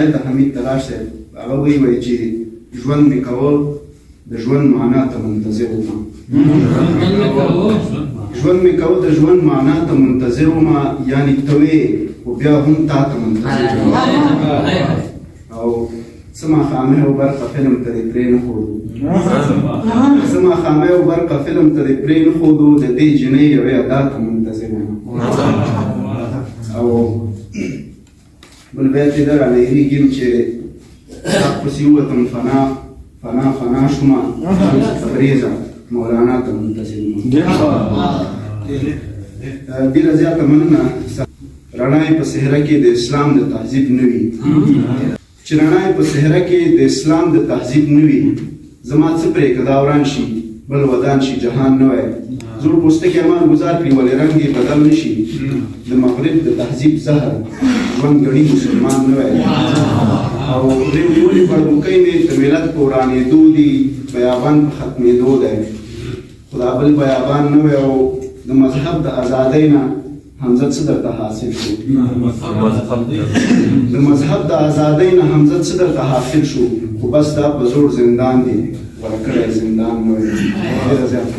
د حمید تلاش صاحب هغه وایي چې ژوند مې کوه د ژوند معنا ته منتظر وم. ژوند مې کوه د ژوند معنا ته منتظر وم، یعنې ته وې خو بیا هم تا ته منتظر وم. او څه ماښامۍ او برخه فلم ته دې پرې نه ښودو، څه ماښامۍ او برخه فلم ته دې پرې نه ښودو، د دې جنۍ یوې ادا ته منتظر وم. او بل بیت یې درانه هېرېږم چې حق پسې ووتم فنا شومه تبریزه مولانا ته منتظر وم. ډېره زیاته مننه. رڼا یې په صحرا کې د اسلام د تهذیب نه وي، چې رڼا یې په صحرا کې د اسلام د تهذیب نه وي، زما څه پرېږده دا وران شي بل ودان شي جهان نه وی، زوړ پوستکي امان ګزار کړي ولې رنګ یې بدل نه شي، د مغرب د تهذیب زهر ژوند ګړي مسلمان نه وی. او ولې بړبوکۍ مې د ملت په ورانېدو دي، بیابان په ختمېدو دی، خو دا بل بیابان نه وی. او د مذهب د ازادۍ نه حمزه څه درته حاصل شو، د مذهب د ازادۍ نه حمزه څه درته حاصل شو، خو بس دا په زوړ زندان دی ورکړی زندان نه وی. ډېره زیاته